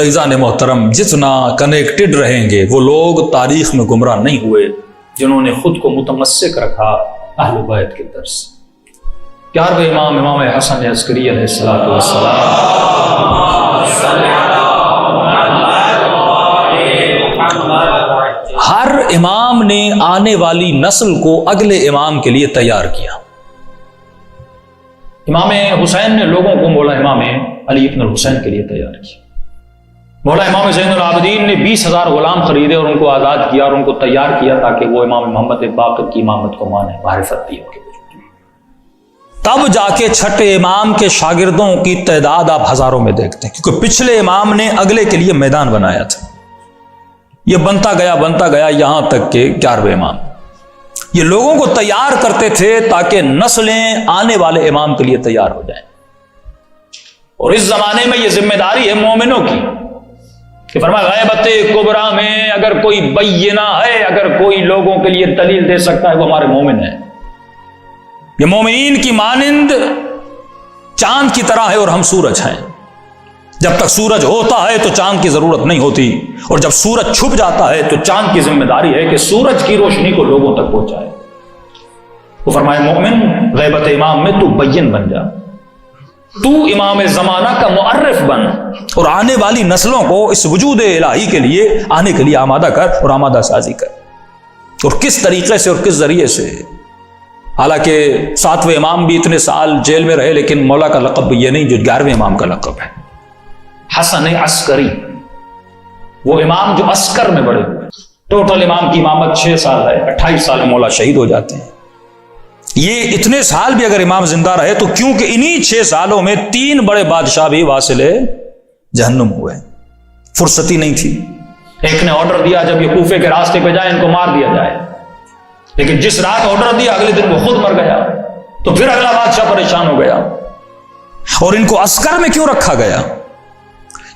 मुत्तइज़ान मोहतरम, जितना कनेक्टेड रहेंगे वो लोग तारीख में गुमराह नहीं हुए जिन्होंने खुद को मुतमस्सिक रखा अहले बैत के दर से। 11वें इमाम इमाम हसन अस्करी अलैहिस्सलातु वस्सलाम, हर इमाम ने आने वाली नस्ल को अगले इमाम के लिए तैयार किया। इमाम हुसैन ने लोगों को मौला इमाम अली इब्न हुसैन के लिए तैयार किया। मौला इमाम ज़ैनुल आबिदीन ने 20,000 गुलाम खरीदे और उनको आज़ाद किया और उनको तैयार किया ताकि वो इमाम मोहम्मद बाक़र की इमामत को माने, मारिफत दी उनके। तब जाके छठे इमाम के शागिर्दों की तादाद आप हजारों में देखते हैं, क्योंकि पिछले इमाम ने अगले के लिए मैदान बनाया था। ये बनता गया यहां तक कि 11वें इमाम ये लोगों को तैयार करते थे ताकि नस्लें आने वाले इमाम के लिए तैयार हो जाएं। और इस जमाने में ये जिम्मेदारी है मोमिनों की कि फरमाया गैबत कुबरा में अगर कोई बैयना है, अगर कोई लोगों के लिए दलील दे सकता है, वो हमारे मोमिन है। ये मोमिनीन की मानिंद चांद की तरह है और हम सूरज हैं। जब तक सूरज होता है तो चांद की जरूरत नहीं होती, और जब सूरज छुप जाता है तो चांद की जिम्मेदारी है कि सूरज की रोशनी को लोगों तक पहुंचाए। वो फरमाए मोमिन गैबत इमाम में तू बैयन बन जा, तू इमाम जमाना का मुअर्रिफ बन और आने वाली नस्लों को इस वजूद इलाही के लिए आने के लिए आमादा कर और आमादा साजी कर। और किस तरीके से और किस जरिए से। हालांकि 7वें इमाम भी इतने साल जेल में रहे, लेकिन मौला का लक़ब ये नहीं जो 11वें इमाम का लक़ब है। हसन अस्करी, वो इमाम जो अस्कर में बड़े हुए। टोटल इमाम की इमामत 6 साल है, 28 साल में मौला शहीद हो जाते हैं। ये इतने साल भी अगर इमाम जिंदा रहे तो क्योंकि इन्हीं 6 सालों में 3 बड़े बादशाह भी वासिले जहन्नुम हुए, फुर्सती नहीं थी। एक ने ऑर्डर दिया जब ये कूफे के रास्ते पे जाए इनको मार दिया जाए, लेकिन जिस रात ऑर्डर दिया अगले दिन वो खुद मर गया। तो फिर अगला बादशाह परेशान हो गया। और इनको अस्कर में क्यों रखा गया?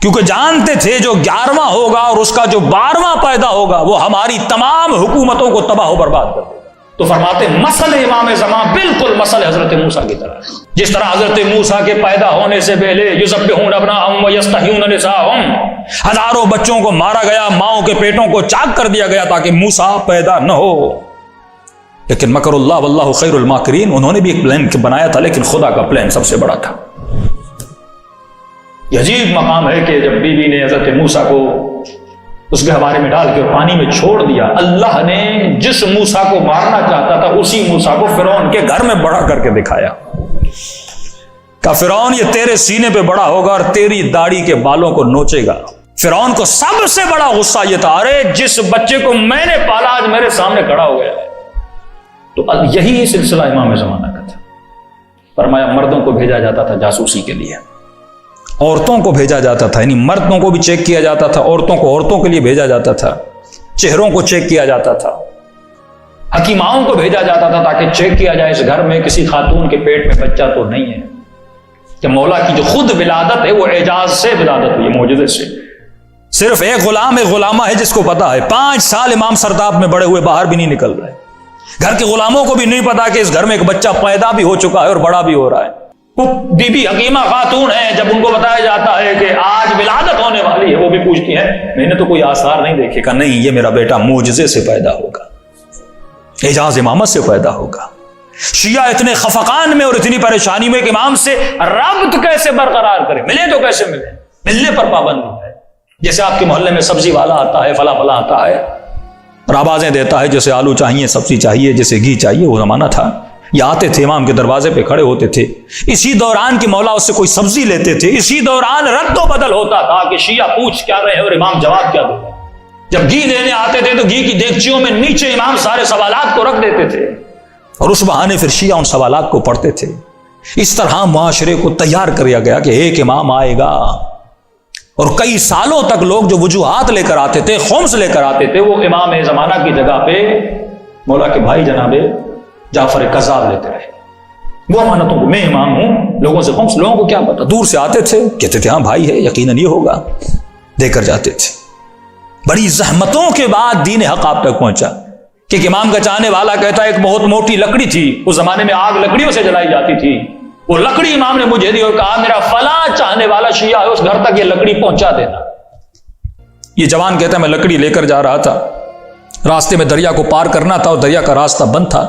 क्योंकि जानते थे जो 11वां होगा और उसका जो 12वां पैदा होगा वो हमारी तमाम हुकूमतों को तबाह बर्बाद कर देगा। तो फरमाते मसल इमाम ज़मान बिल्कुल मसल हजरत मूसा की तरह है। जिस तरह हजरत मूसा के पैदा होने से पहले युज़ब्बिहून अब्नाअहुम व यस्तहयून निसाअहुम, हजारों बच्चों को मारा गया, माओं के पेटों को चाक कर दिया गया ताकि मूसा पैदा न हो। लेकिन मकरुल्लाह वल्लाहु खैरुल माकिरीन, उन्होंने भी एक प्लान बनाया था, लेकिन खुदा का प्लान सबसे बड़ा था। यह अजीब मकाम है कि जब बीवी ने हजरत मूसा को उसके हवाले में डाल के पानी में छोड़ दिया, अल्लाह ने जिस मूसा को मारना चाहता था उसी मूसा को फिरौन के घर में बड़ा करके दिखाया। कहा फिरौन ये तेरे सीने पे बड़ा होगा और तेरी दाढ़ी के बालों को नोचेगा। फिरौन को सबसे बड़ा गुस्सा यह था, अरे जिस बच्चे को मैंने पाला आज मेरे सामने खड़ा हो गया है। तो यही सिलसिला इमाम ज़माना का था। फरमाया मर्दों को भेजा जाता था जासूसी के लिए, औरतों को भेजा जाता था, यानी मर्दों को भी चेक किया जाता था, औरतों को औरतों के लिए भेजा जाता था, चेहरों को चेक किया जाता था, हकीमाओं को भेजा जाता था ताकि चेक किया जाए इस घर में किसी खातून के पेट में बच्चा तो नहीं है। कि मौला की जो खुद विलादत है वो एजाज से विलादत हुई, मौजूदे से। सिर्फ एक गुलामा है जिसको पता है, 5 साल इमाम सरदाब में बड़े हुए, बाहर भी नहीं निकल रहे। घर के गुलामों को भी नहीं पता कि इस घर में एक बच्चा पैदा भी हो चुका है और बड़ा भी हो रहा है। वो बीबी हकीमा खातून है, जब उनको बताया जाता है कि आज विलादत होने वाली है, वो भी पूछती है मैंने तो कोई आसार नहीं देखे। का नहीं, ये मेरा बेटा मोजज़े से पैदा होगा, एजाज इमामत से पैदा होगा। शिया इतने खफकान में और इतनी परेशानी में कि इमाम से रब्त कैसे बरकरार करें, मिले तो कैसे मिले, मिलने पर पाबंदी है। जैसे आपके मोहल्ले में सब्जी वाला आता है, फला फला आता है और आवाजें देता है जैसे आलू चाहिए, सब्जी चाहिए, जैसे घी चाहिए। वो जमाना था, ये आते थे इमाम के दरवाजे पे खड़े होते थे। इसी दौरान की मौला उससे कोई सब्जी लेते थे, इसी दौरान रद्दो बदल होता था कि शिया पूछ क्या रहे और इमाम जवाब क्या दे। जब घी देने आते थे तो घी की देगचियों में नीचे इमाम सारे सवालात को रख देते थे और उस बहाने फिर शिया उन सवालात को पढ़ते थे। इस तरह मुआशरे को तैयार किया गया कि एक इमाम आएगा। और कई सालों तक लोग जो वजूहात लेकर आते थे, खुम्स लेकर आते थे, वो इमाम ज़माना की जगह पे मौला के भाई जनाबे जाफर कज़्ज़ाब लेते रहे। वो अमानतों को मैं इमाम हूं, लोगों से खुम्स, लोगों को क्या पता, दूर से आते थे, कहते थे हाँ भाई है, यकीनन ये होगा, देकर जाते थे। बड़ी जहमतों के बाद दीन हक आप तक पहुंचा कि इमाम का चाहने वाला कहता है एक बहुत मोटी लकड़ी थी, उस जमाने में आग लकड़ियों से जलाई जाती थी, वो लकड़ी इमाम ने मुझे दी और कहा मेरा फला चाहने वाला शिया है, उस घर तक ये लकड़ी पहुंचा देना। یہ جوان کہتا ہے میں لکڑی لے کر جا رہا تھا، راستے میں دریا کو پار کرنا تھا اور دریا کا راستہ بند تھا،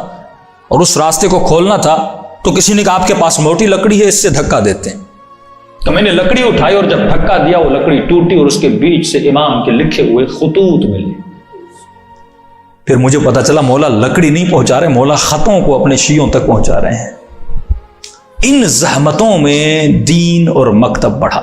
اور اس راستے کو کھولنا تھا تو کسی نے کہا آپ کے پاس موٹی لکڑی ہے، اس سے دھکا دیتے ہیں۔ تو میں نے لکڑی اٹھائی اور جب دھکا دیا وہ لکڑی ٹوٹی اور اس کے بیچ سے امام کے لکھے ہوئے خطوط ملے۔ پھر مجھے پتا چلا مولا لکڑی نہیں پہنچا رہے، مولا خطوں کو اپنے شیعوں تک پہنچا رہے ہیں۔ ان زحمتوں میں دین اور مکتب بڑھا۔